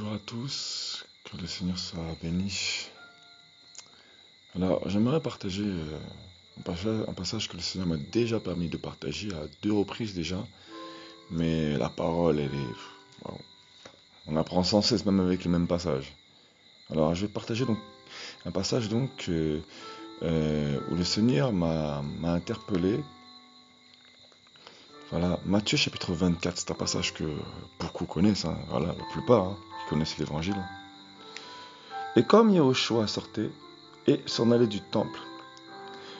Bonjour à tous, que le Seigneur soit béni. Alors, j'aimerais partager un passage que le Seigneur m'a déjà permis de partager à 2 reprises déjà, mais la parole, elle est... waouh. On apprend sans cesse même avec le même passage. Alors, je vais partager donc un passage où le Seigneur m'a interpellé. Voilà, Matthieu chapitre 24, c'est un passage que beaucoup connaissent, hein. Voilà, la plupart qui connaissent l'évangile. Et comme Yahushua sortait et s'en allait du temple,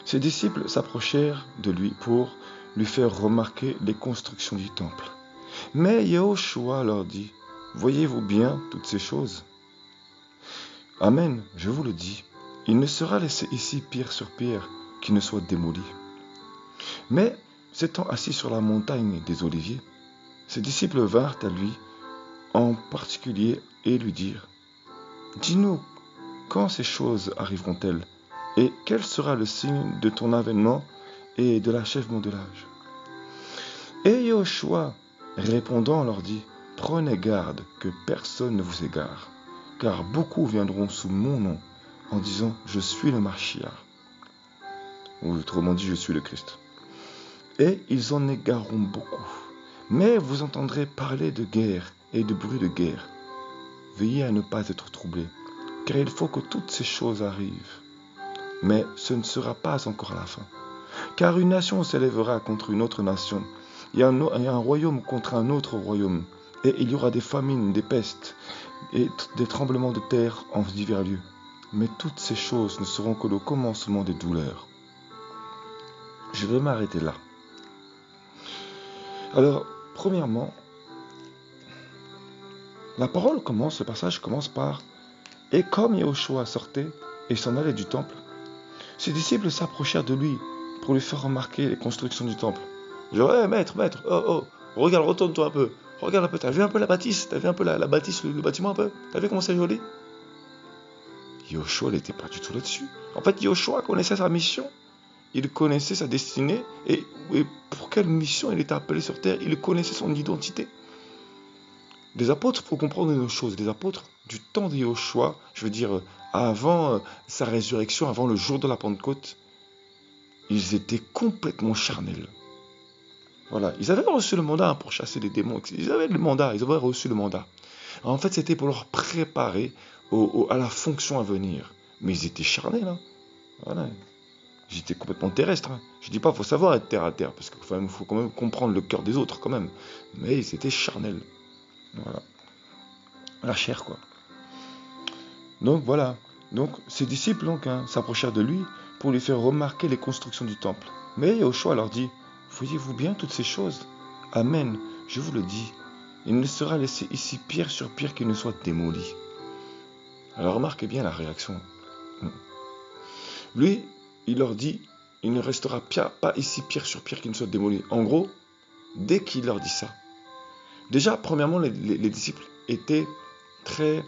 ses disciples s'approchèrent de lui pour lui faire remarquer les constructions du temple. Mais Yahushua leur dit, « Voyez-vous bien toutes ces choses? Amen, je vous le dis, il ne sera laissé ici pierre sur pierre qui ne soit démoli. » Mais, s'étant assis sur la montagne des Oliviers, ses disciples vinrent à lui en particulier et lui dirent, « Dis-nous, quand ces choses arriveront-elles? Et quel sera le signe de ton avènement et de l'achèvement de l'âge? » Et Yahushua, répondant, leur dit, « Prenez garde que personne ne vous égare, car beaucoup viendront sous mon nom en disant, je suis le Mashiach, ou autrement dit, je suis le Christ. Et ils en égareront beaucoup. Mais vous entendrez parler de guerre et de bruit de guerre. Veillez à ne pas être troublés, car il faut que toutes ces choses arrivent. Mais ce ne sera pas encore la fin. Car une nation s'élèvera contre une autre nation, et un royaume contre un autre royaume. Et il y aura des famines, des pestes, et des tremblements de terre en divers lieux. Mais toutes ces choses ne seront que le commencement des douleurs. Je vais m'arrêter là. Alors, premièrement, le passage commence par « Et comme Yahushua sortait et s'en allait du temple, ses disciples s'approchèrent de lui pour lui faire remarquer les constructions du temple. » Genre, hey, maître, regarde, retourne-toi un peu. Regarde un peu, t'as vu un peu la bâtisse? T'as vu un peu la bâtisse, le bâtiment un peu? T'as vu comment c'est joli? Yahushua n'était pas du tout là-dessus. En fait, Yahushua connaissait sa mission. Il connaissait sa destinée. Et pour quelle mission il était appelé sur terre? Il connaissait son identité. Les apôtres, il faut comprendre une chose. Les apôtres, du temps de Yahushua, je veux dire, avant sa résurrection, avant le jour de la Pentecôte, ils étaient complètement charnels. Voilà, ils avaient reçu le mandat pour chasser les démons. Ils avaient reçu le mandat. En fait, c'était pour leur préparer à la fonction à venir. Mais ils étaient charnels. Hein. Voilà. Ils étaient complètement terrestres. Hein. Je ne dis pas qu'il faut savoir être terre à terre, parce qu'il faut quand même comprendre le cœur des autres quand même. Mais ils étaient charnels. Voilà. La chair, quoi. Donc voilà. Donc ses disciples s'approchèrent de lui pour lui faire remarquer les constructions du temple. Mais Yahushua leur dit, « Voyez-vous bien toutes ces choses? Amen, je vous le dis, il ne sera laissé ici pierre sur pierre qui ne soit démoli. » Alors remarquez bien la réaction. Lui, il leur dit, il ne restera pas ici pierre sur pierre qui ne soit démoli. En gros, dès qu'il leur dit ça, déjà, premièrement, les disciples étaient très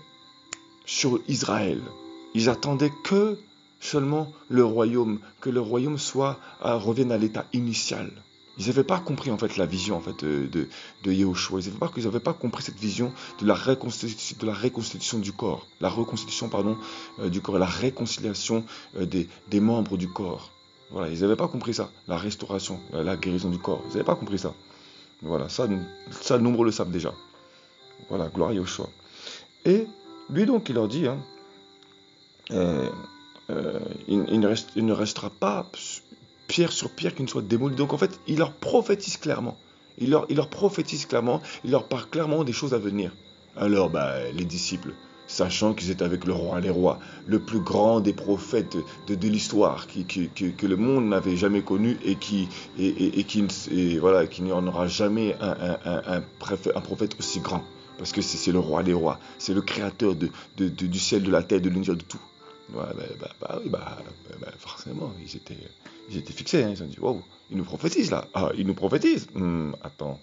sur Israël. Ils attendaient que seulement que le royaume revienne à l'état initial. Ils n'avaient pas compris en fait la vision en fait de Yahushua. Ils n'avaient pas compris cette vision de la reconstitution du corps, la reconstitution du corps, la réconciliation des membres du corps. Voilà, ils n'avaient pas compris ça, la restauration, la guérison du corps. Ils n'avaient pas compris ça. Voilà, ça nombreux le savent déjà. Voilà, gloire à Yahushua. Et lui donc, il leur dit, il ne restera pas pierre sur pierre qui ne soit démolie. Donc en fait, il leur prophétise clairement. Il leur prophétise clairement, il leur parle clairement des choses à venir. Alors, les disciples, sachant qu'ils étaient avec le roi des rois, le plus grand des prophètes de l'histoire, que le monde n'avait jamais connu et qu'il n'y en aura jamais un prophète aussi grand. Parce que c'est le roi des rois, c'est le créateur du ciel, de la terre, de l'univers, de tout. Ouais, forcément, ils étaient fixés, hein. Ils ont dit, wow, il nous prophétise là. Ah, il nous prophétise. Attends.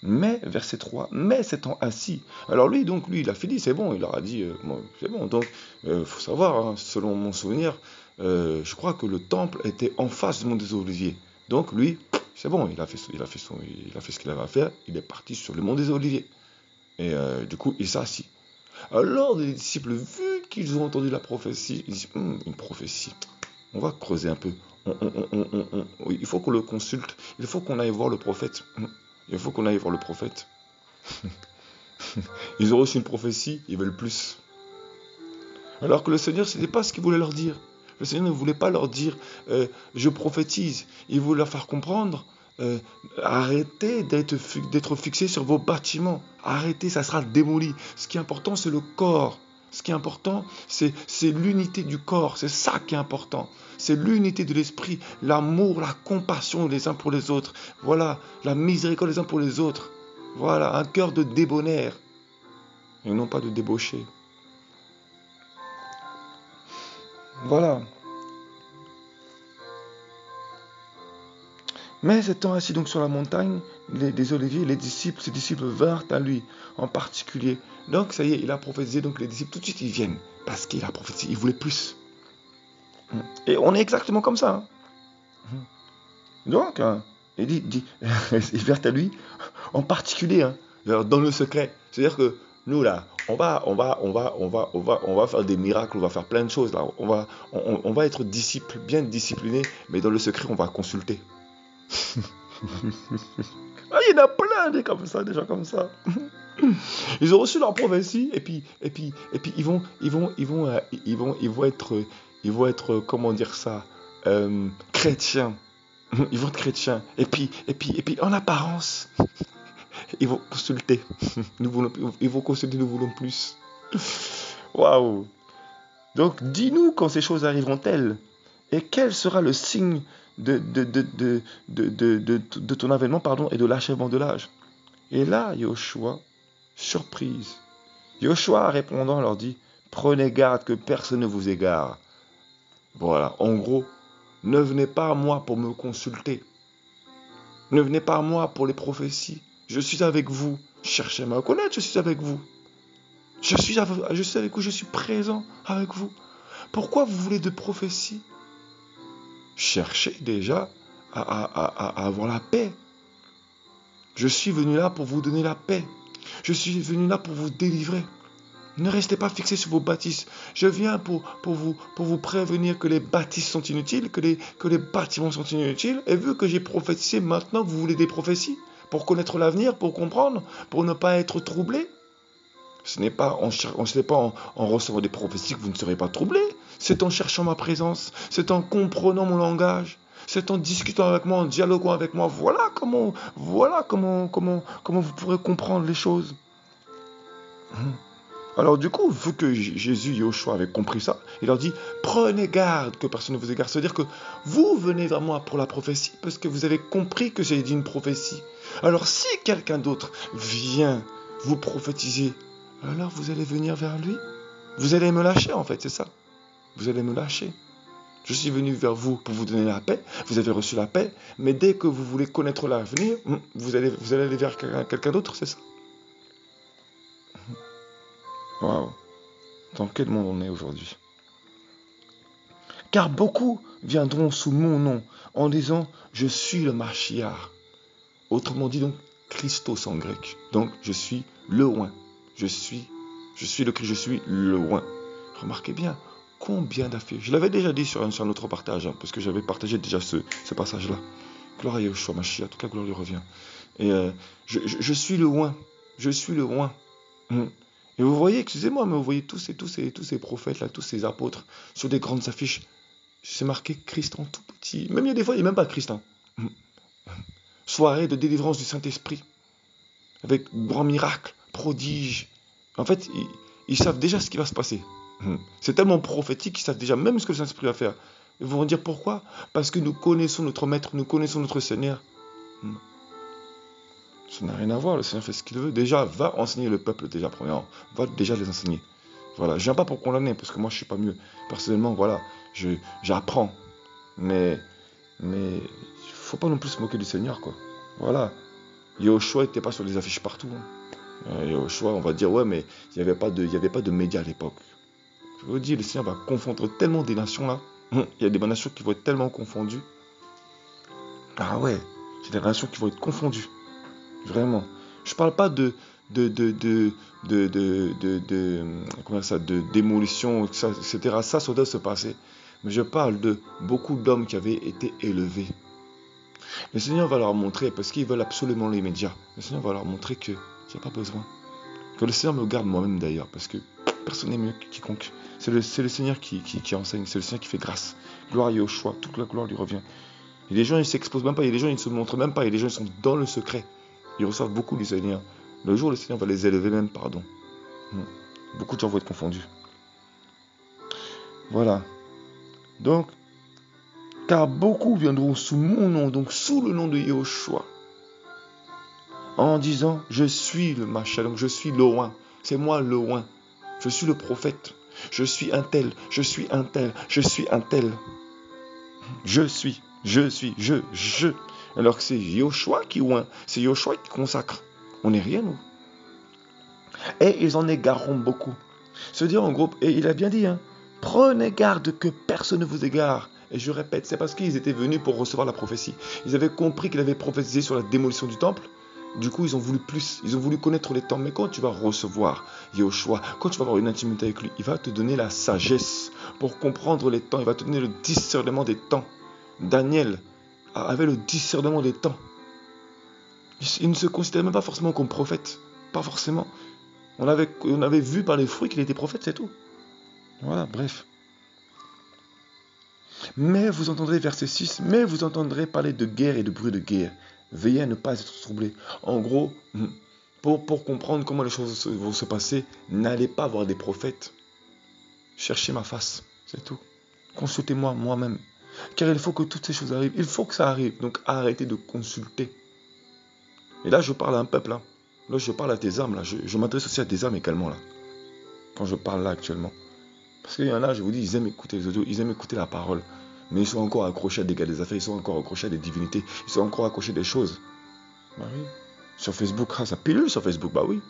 Mais, verset 3, mais s'étant assis. Alors lui, il a fini, c'est bon, il leur a dit, c'est bon. Donc, faut savoir, hein, selon mon souvenir, je crois que le temple était en face du mont des Oliviers. Donc lui, c'est bon, il a fait ce qu'il avait à faire, il est parti sur le mont des Oliviers. Et du coup, il s'assit. Alors les disciples, vu qu'ils ont entendu la prophétie, ils disent, une prophétie, on va creuser un peu. Il faut qu'on le consulte. Il faut qu'on aille voir le prophète. Il faut qu'on aille voir le prophète. Ils ont reçu une prophétie, ils veulent plus. Alors que le Seigneur, ce n'était pas ce qu'il voulait leur dire. Le Seigneur ne voulait pas leur dire je prophétise. Il voulait leur faire comprendre arrêtez d'être fixés sur vos bâtiments. Arrêtez, ça sera démoli. Ce qui est important, c'est le corps. Ce qui est important, c'est l'unité du corps. C'est ça qui est important. C'est l'unité de l'esprit, l'amour, la compassion les uns pour les autres. Voilà, la miséricorde les uns pour les autres. Voilà, un cœur de débonnaire et non pas de débauché. Voilà. Mais étant assis donc sur la montagne des Oliviers, ses disciples vinrent à lui en particulier. Donc ça y est, il a prophétisé, donc les disciples tout de suite ils viennent parce qu'il a prophétisé, il voulait plus. Et on est exactement comme ça. Donc, il dit ils vinrent à lui en particulier, dans le secret. C'est-à-dire que nous là, on va faire des miracles, on va faire plein de choses là. On va être disciples, bien disciplinés, mais dans le secret on va consulter. Il y en a plein des gens comme ça. Ils ont reçu leur prophétie et puis ils vont être comment dire ça, chrétiens. Ils vont être chrétiens et puis en apparence ils vont consulter. Ils vont consulter, nous voulons plus. Waouh. Donc dis-nous quand ces choses arriveront-elles et quel sera le signe de ton avènement, pardon, et de l'achèvement de l'âge. Et là, Yoshua, surprise. Yoshua, répondant, leur dit, prenez garde que personne ne vous égare. Voilà, en gros, ne venez pas à moi pour me consulter. Ne venez pas à moi pour les prophéties. Je suis avec vous. Cherchez à me connaître, je suis avec vous. Je suis avec vous, je suis présent avec vous. Pourquoi vous voulez de prophéties? Cherchez déjà à avoir la paix. Je suis venu là pour vous donner la paix. Je suis venu là pour vous délivrer. Ne restez pas fixés sur vos bâtisses. Je viens pour vous prévenir que les bâtisses sont inutiles, que les bâtiments sont inutiles. Et vu que j'ai prophétisé, maintenant vous voulez des prophéties pour connaître l'avenir, pour comprendre, pour ne pas être troublé. Ce n'est pas en recevant des prophéties que vous ne serez pas troublés. C'est en cherchant ma présence. C'est en comprenant mon langage. C'est en discutant avec moi, en dialoguant avec moi. Voilà comment vous pourrez comprendre les choses. Alors du coup, vu que Jésus, Yoshua avait compris ça, il leur dit, prenez garde que personne ne vous égare. C'est-à-dire que vous venez vers moi pour la prophétie parce que vous avez compris que j'ai dit une prophétie. Alors si quelqu'un d'autre vient vous prophétiser, alors vous allez venir vers lui. Vous allez me lâcher en fait, c'est ça. Vous allez me lâcher. Je suis venu vers vous pour vous donner la paix. Vous avez reçu la paix. Mais dès que vous voulez connaître l'avenir, vous allez aller vers quelqu'un d'autre, c'est ça. Waouh. Dans quel monde on est aujourd'hui? Car beaucoup viendront sous mon nom en disant je suis le Mashiach. Autrement dit donc Christos en grec. Donc je suis le oint. Je suis le Christ, je suis le oint. Remarquez bien, combien d'affiches. Je l'avais déjà dit sur un autre partage, parce que j'avais partagé déjà ce passage-là. Gloire à Yeshua Mashiach, toute la gloire lui revient. Et je suis le oint. Je suis le oint. Et vous voyez, excusez-moi, mais vous voyez tous ces prophètes là, tous ces apôtres sur des grandes affiches. C'est marqué Christ en tout petit. Même il y a des fois, il n'y a même pas Christ. Soirée de délivrance du Saint-Esprit. Avec grands miracles, prodiges. En fait, ils savent déjà ce qui va se passer. C'est tellement prophétique qu'ils savent déjà même ce que le Saint-Esprit va faire. Ils vont dire pourquoi? Parce que nous connaissons notre Maître, nous connaissons notre Seigneur. Ça n'a rien à voir, le Seigneur fait ce qu'il veut. Déjà, va enseigner le peuple, déjà, premièrement. Va déjà les enseigner. Voilà, je viens pas pour condamner, parce que moi, je suis pas mieux. Personnellement, voilà, j'apprends. Mais il faut pas non plus se moquer du Seigneur, quoi. Voilà. Yoshua n'était pas sur les affiches partout. Yoshua, on va dire, ouais, mais il n'y avait pas de médias à l'époque. Je vous dis, le Seigneur va confondre tellement des nations, là. Il y a des nations qui vont être tellement confondues. Ah ouais, c'est des nations qui vont être confondues. Vraiment. Je parle pas de comment ça, de démolition, etc. Ça doit se passer. Mais je parle de beaucoup d'hommes qui avaient été élevés. Le Seigneur va leur montrer, parce qu'ils veulent absolument l'immédiat, le Seigneur va leur montrer qu'il n'y a pas besoin. Que le Seigneur me garde moi-même d'ailleurs, parce que personne n'est mieux que quiconque. C'est le Seigneur qui enseigne, c'est le Seigneur qui fait grâce. Gloire à Yahushua, toute la gloire lui revient. Et les gens, ils ne s'exposent même pas, et les gens, ils ne se montrent même pas, et les gens, ils sont dans le secret. Ils reçoivent beaucoup du Seigneur. Le jour où le Seigneur va les élever même, pardon. Beaucoup de gens vont être confondus. Voilà. Donc, car beaucoup viendront sous mon nom, donc sous le nom de Yahushua, en disant, je suis le Machin, donc je suis le Oin. C'est moi le Oin. Je suis le prophète. Je suis un tel, je suis un tel, je suis un tel. Je. Alors que c'est Yahushua qui Oin, c'est Yahushua qui consacre. On n'est rien, nous. Et ils en égareront beaucoup. Se dire en groupe, et il a bien dit, prenez garde que personne ne vous égare. Et je répète, c'est parce qu'ils étaient venus pour recevoir la prophétie. Ils avaient compris qu'il avait prophétisé sur la démolition du temple. Du coup, ils ont voulu plus, ils ont voulu connaître les temps. Mais quand tu vas recevoir Yahushua, quand tu vas avoir une intimité avec lui, il va te donner la sagesse pour comprendre les temps. Il va te donner le discernement des temps. Daniel avait le discernement des temps. Il ne se considérait même pas forcément comme prophète. Pas forcément. On avait vu par les fruits qu'il était prophète, c'est tout. Voilà, bref. Mais vous entendrez, verset 6, mais vous entendrez parler de guerre et de bruit de guerre. Veillez à ne pas être troublés. En gros, pour comprendre comment les choses vont se passer, n'allez pas voir des prophètes. Cherchez ma face, c'est tout. Consultez-moi moi-même. Car il faut que toutes ces choses arrivent. Il faut que ça arrive. Donc arrêtez de consulter. Et là, je parle à un peuple. Là, je parle à des âmes. Là. Je m'adresse aussi à des âmes également. Là. Quand je parle là actuellement. Parce qu'il y en a, je vous dis, ils aiment écouter les audios. Ils aiment écouter la parole. Mais ils sont encore accrochés à des gars des affaires. Ils sont encore accrochés à des divinités. Ils sont encore accrochés à des choses. Bah oui. Sur Facebook, ça pilule sur Facebook. Bah oui.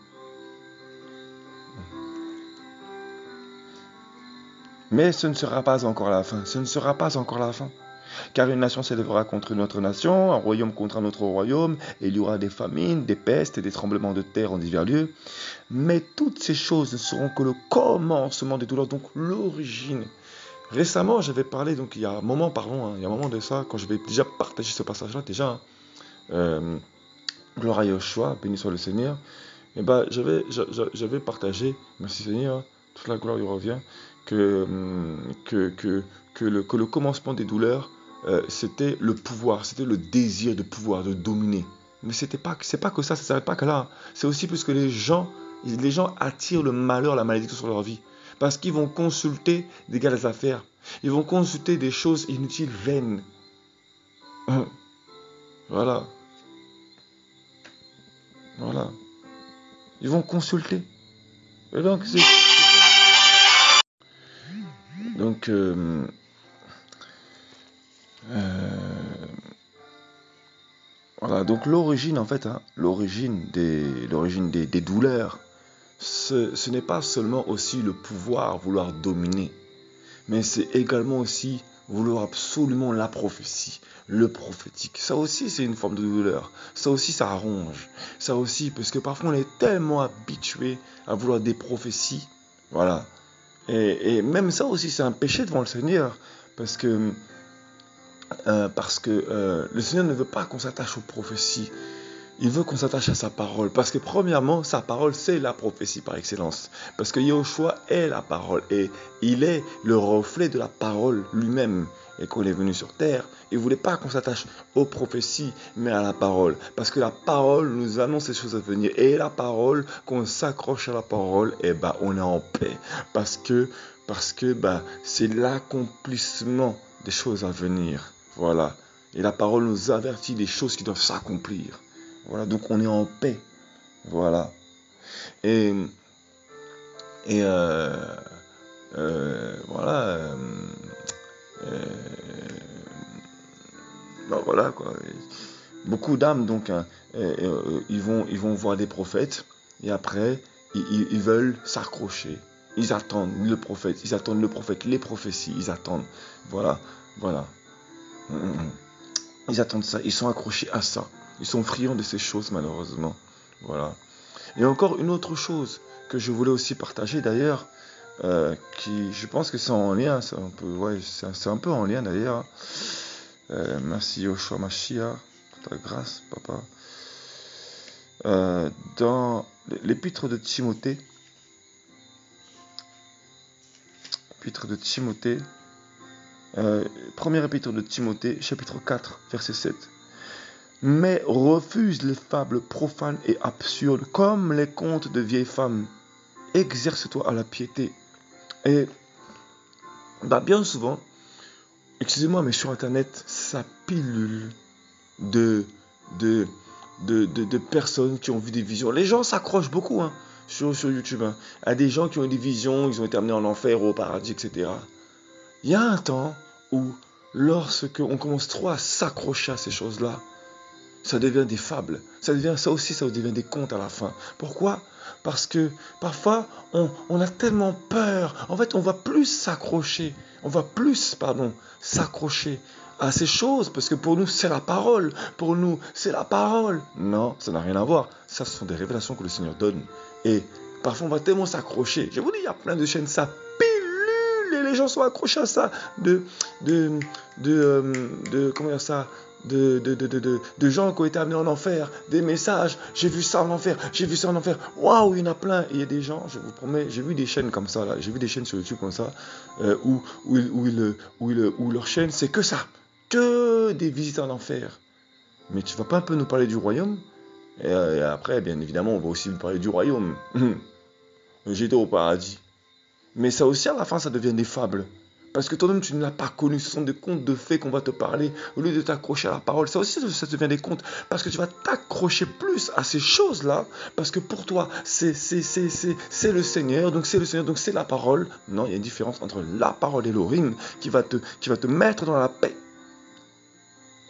Mais ce ne sera pas encore la fin. Ce ne sera pas encore la fin. Car une nation s'élèvera contre une autre nation, un royaume contre un autre royaume, et il y aura des famines, des pestes et des tremblements de terre en divers lieux. Mais toutes ces choses ne seront que le commencement des douleurs, donc l'origine. Récemment, j'avais parlé, donc il y a un moment, il y a un moment de ça, quand je vais déjà partager ce passage-là, déjà, gloire à Yahushua, béni soit le Seigneur, et ben j'avais partagé, merci Seigneur, toute la gloire lui revient, que le commencement des douleurs, c'était le pouvoir, c'était le désir de pouvoir, de dominer. Mais c'est pas que ça ne s'arrête pas que là. C'est aussi parce que les gens attirent le malheur, la malédiction sur leur vie. Parce qu'ils vont consulter des gars des affaires. Ils vont consulter des choses inutiles, vaines. Voilà. Voilà. Ils vont consulter. Et donc, voilà, donc l'origine en fait, l'origine des douleurs, ce n'est pas seulement aussi le pouvoir, vouloir dominer, mais c'est également aussi vouloir absolument la prophétie, le prophétique. Ça aussi c'est une forme de douleur, ça aussi ça arrange, ça aussi parce que parfois on est tellement habitué à vouloir des prophéties, voilà. Et même ça aussi c'est un péché devant le Seigneur, parce que le Seigneur ne veut pas qu'on s'attache aux prophéties. Il veut qu'on s'attache à sa parole. Parce que premièrement, sa parole, c'est la prophétie par excellence. Parce que Yahushua est la parole. Et il est le reflet de la parole lui-même. Et quand il est venu sur terre, il ne voulait pas qu'on s'attache aux prophéties, mais à la parole. Parce que la parole nous annonce les choses à venir. Et la parole, quand on s'accroche à la parole, on est en paix. Parce que c'est l'accomplissement des choses à venir. Voilà. Et la parole nous avertit des choses qui doivent s'accomplir. Voilà, donc on est en paix. Voilà. Et voilà. Voilà quoi. Beaucoup d'âmes donc ils vont voir des prophètes et après ils veulent s'accrocher. Ils attendent le prophète, les prophéties, ils attendent. Voilà. Ils attendent ça, ils sont accrochés à ça. Ils sont friands de ces choses malheureusement. Voilà. Et encore une autre chose que je voulais aussi partager d'ailleurs, qui, je pense que c'est en lien, c'est un peu, ouais, c'est un peu en lien d'ailleurs. Merci Yoshua Mashiach pour ta grâce, papa. Dans l'épître de Timothée, première épître de Timothée, chapitre 4, verset 7. Mais refuse les fables profanes et absurdes, comme les contes de vieilles femmes. Exerce-toi à la piété. Et bien souvent, excusez-moi, mais sur Internet, ça pilule de personnes qui ont vu des visions. Les gens s'accrochent beaucoup sur YouTube. À des gens qui ont eu des visions, ils ont été amenés en enfer, au paradis, etc. Il y a un temps où, lorsque on commence trop à s'accrocher à ces choses-là, ça devient des fables. Ça devient des contes à la fin. Pourquoi ? Parce que parfois, on a tellement peur. En fait, on va plus s'accrocher à ces choses, parce que pour nous, c'est la parole. Pour nous, c'est la parole. Non, ça n'a rien à voir. Ça, ce sont des révélations que le Seigneur donne. Et parfois, on va tellement s'accrocher. Je vous dis, il y a plein de chaînes, ça pilule, et les gens sont accrochés à ça. Comment dire ça ? De gens qui ont été amenés en enfer, des messages, j'ai vu ça en enfer, waouh, il y en a plein. Et il y a des gens, je vous promets, j'ai vu des chaînes comme ça, là, j'ai vu des chaînes sur YouTube comme ça, où leur chaîne, c'est que ça, que des visites en enfer. Mais tu vas pas un peu nous parler du royaume ? Et après, bien évidemment, on va aussi nous parler du royaume. J'étais au paradis. Mais ça aussi, à la fin, ça devient des fables. Parce que toi-même, tu ne l'as pas connu. Ce sont des contes de fées qu'on va te parler. Au lieu de t'accrocher à la parole, ça aussi, ça devient des contes. Parce que tu vas t'accrocher plus à ces choses-là. Parce que pour toi, c'est le Seigneur. Donc c'est le Seigneur. Donc c'est la parole. Non, il y a une différence entre la parole et l'orim qui va te mettre dans la paix.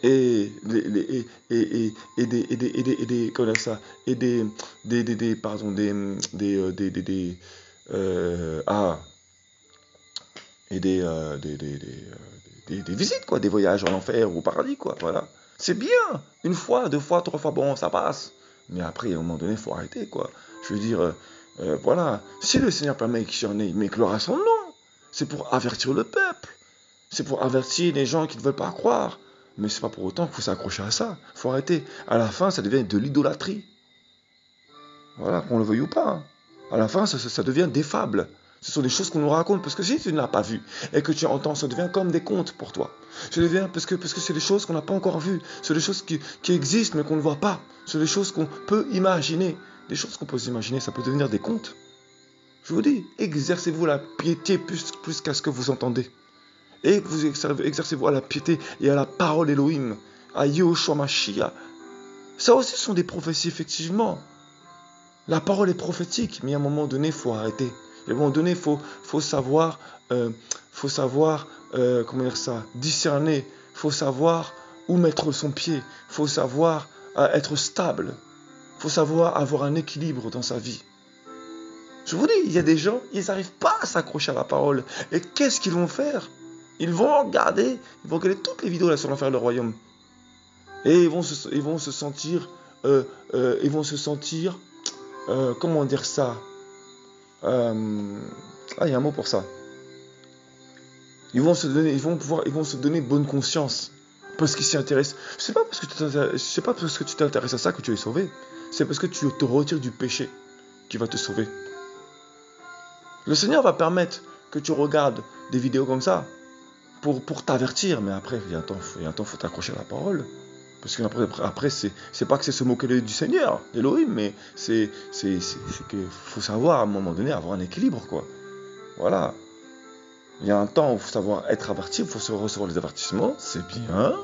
Et des visites, quoi, des voyages en enfer ou au paradis, quoi, voilà. C'est bien, une fois, deux fois, trois fois, bon, ça passe. Mais après, à un moment donné, il faut arrêter, quoi. Je veux dire, voilà, si le Seigneur permet qu'il y en ait, mais gloire à son nom, c'est pour avertir le peuple, c'est pour avertir les gens qui ne veulent pas croire. Mais c'est pas pour autant qu'il faut s'accrocher à ça, il faut arrêter. À la fin, ça devient de l'idolâtrie. Voilà, qu'on le veuille ou pas. À la fin, ça devient des fables. Ce sont des choses qu'on nous raconte, parce que si tu ne l'as pas vu et que tu entends, ça devient comme des contes pour toi. Ça devient parce que c'est des choses qu'on n'a pas encore vues. C'est des choses qui existent mais qu'on ne voit pas. C'est des choses qu'on peut imaginer. Des choses qu'on peut imaginer, ça peut devenir des contes. Je vous dis, exercez-vous la piété plus qu'à ce que vous entendez. Et vous exercez-vous à la piété et à la parole Elohim, à Yehoshua Mashiach. Ça aussi, ce sont des prophéties, effectivement. La parole est prophétique, mais à un moment donné, il faut arrêter. À un moment donné, il faut savoir, comment dire ça, discerner. Il faut savoir où mettre son pied. Il faut savoir être stable. Il faut savoir avoir un équilibre dans sa vie. Je vous dis, il y a des gens, ils n'arrivent pas à s'accrocher à la parole. Et qu'est-ce qu'ils vont faire ? Ils vont regarder toutes les vidéos là sur l'enfer et le royaume. Et ils vont se sentir, comment dire ça ? Il y a un mot pour ça. Ils vont se donner bonne conscience parce qu'ils s'y intéressent. C'est pas parce que tu t'intéresses à ça que tu es sauvé. C'est parce que tu te retires du péché qui va te sauver. Le Seigneur va permettre que tu regardes des vidéos comme ça pour t'avertir, mais après, il y a un temps, faut t'accrocher à la parole. Parce que après c'est pas que c'est se moquer du Seigneur, d'Elohim, mais c'est qu'il faut savoir à un moment donné avoir un équilibre, quoi. Voilà. Il y a un temps où il faut savoir être averti, il faut recevoir les avertissements, c'est bien.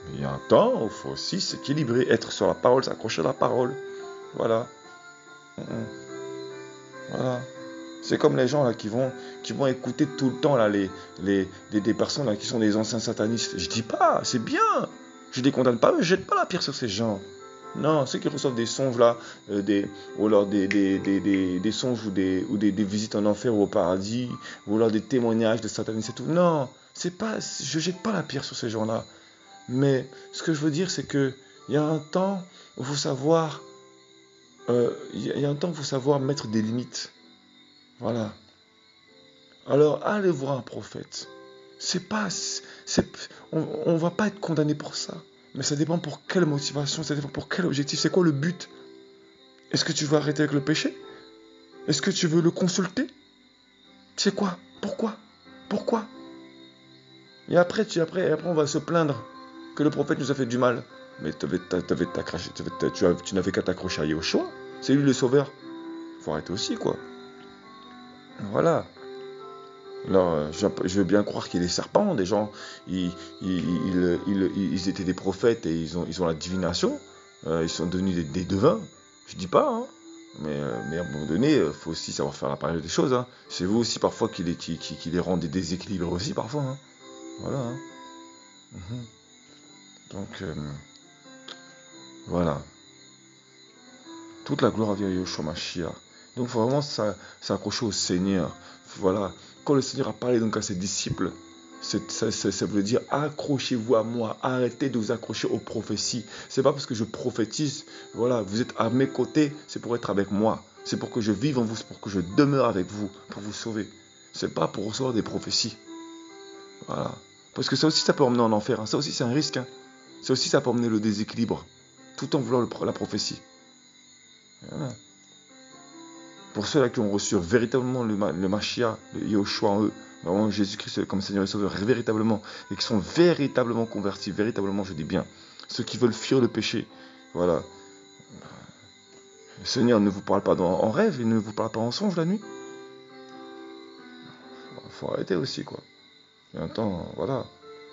Mais il y a un temps où il faut aussi s'équilibrer, être sur la parole, s'accrocher à la parole. Voilà. Voilà. C'est comme les gens là qui vont écouter tout le temps là des personnes là qui sont des anciens satanistes. Je dis pas, c'est bien. Je ne les condamne pas, je jette pas la pierre sur ces gens. Non, ceux qui reçoivent des songes là, ou alors des songes ou des visites en enfer ou au paradis, ou alors des témoignages de satanistes et tout. Non, je jette pas la pierre sur ces gens-là. Mais ce que je veux dire, c'est que il y a un temps où il faut savoir y a un temps, il faut savoir mettre des limites. Voilà. Alors, allez voir un prophète. C'est pas, on va pas être condamné pour ça. Mais ça dépend pour quelle motivation, ça dépend pour quel objectif. C'est quoi le but? Est-ce que tu veux arrêter avec le péché? Est-ce que tu veux le consulter? C'est quoi? Pourquoi? Pourquoi? Et après, on va se plaindre que le prophète nous a fait du mal. Mais tu n'avais qu'à t'accrocher à Yahushua. C'est lui le sauveur. Faut arrêter aussi, quoi. Voilà. Alors, je veux bien croire qu'il y a des serpents, des gens, ils étaient des prophètes et ils ont la divination. Ils sont devenus des devins. Je dis pas, hein. Mais à un moment donné, il faut aussi savoir faire la part des choses, hein. C'est vous aussi parfois qui les rend des déséquilibres aussi parfois, hein. Voilà, hein. Mhm. Donc, voilà. Toute la gloire vient à Yoshua Mashiach. Donc, il faut vraiment s'accrocher au Seigneur. Voilà. Quand le Seigneur a parlé donc à ses disciples, ça veut dire accrochez-vous à moi, arrêtez de vous accrocher aux prophéties. C'est pas parce que je prophétise, voilà, vous êtes à mes côtés, c'est pour être avec moi. C'est pour que je vive en vous, c'est pour que je demeure avec vous, pour vous sauver. C'est pas pour recevoir des prophéties. Voilà. Parce que ça aussi, ça peut emmener en enfer, hein. Ça aussi, c'est un risque, hein. Ça aussi, ça peut emmener le déséquilibre, tout en voulant la prophétie. Voilà. Pour ceux-là qui ont reçu véritablement le Mashiach, le Yahushua en eux, vraiment Jésus-Christ comme Seigneur et Sauveur, véritablement, et qui sont véritablement convertis, véritablement, je dis bien, ceux qui veulent fuir le péché, voilà. Le Seigneur ne vous parle pas en rêve, il ne vous parle pas en songe la nuit. Faut arrêter aussi, quoi. Il y a un temps, voilà.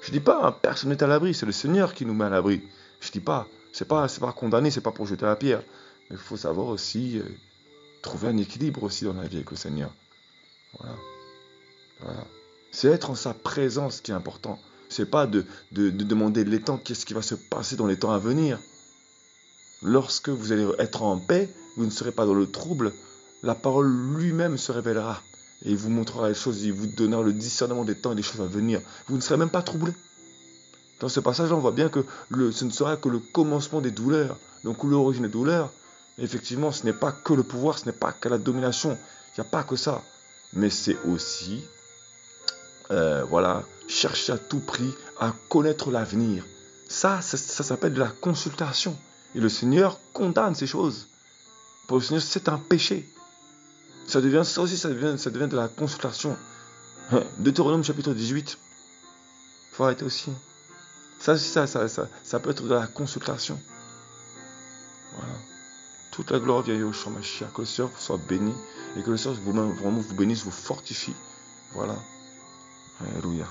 Je dis pas, hein, personne n'est à l'abri, c'est le Seigneur qui nous met à l'abri. Je dis pas, c'est pas condamné, c'est pas pour jeter la pierre. Mais il faut savoir aussi trouver un équilibre aussi dans la vie avec le Seigneur. Voilà. Voilà. C'est être en sa présence qui est important. C'est pas de demander les temps, qu'est-ce qui va se passer dans les temps à venir. Lorsque vous allez être en paix, vous ne serez pas dans le trouble, la parole lui-même se révélera. Et il vous montrera les choses, il vous donnera le discernement des temps et des choses à venir. Vous ne serez même pas troublé. Dans ce passage-là, on voit bien que ce ne sera que le commencement des douleurs. Donc l'origine des douleurs, effectivement, ce n'est pas que le pouvoir, ce n'est pas que la domination. Il n'y a pas que ça. Mais c'est aussi, voilà, chercher à tout prix à connaître l'avenir. Ça s'appelle de la consultation. Et le Seigneur condamne ces choses. Pour le Seigneur, c'est un péché. Ça devient de la consultation. Deutéronome chapitre 18. Il faut arrêter aussi. Ça peut être de la consultation. Voilà. Toute la gloire vient à Yahushua Mashiach. Que le Seigneur soit béni et que le Seigneur vraiment vous bénisse, vous fortifie. Voilà. Alléluia.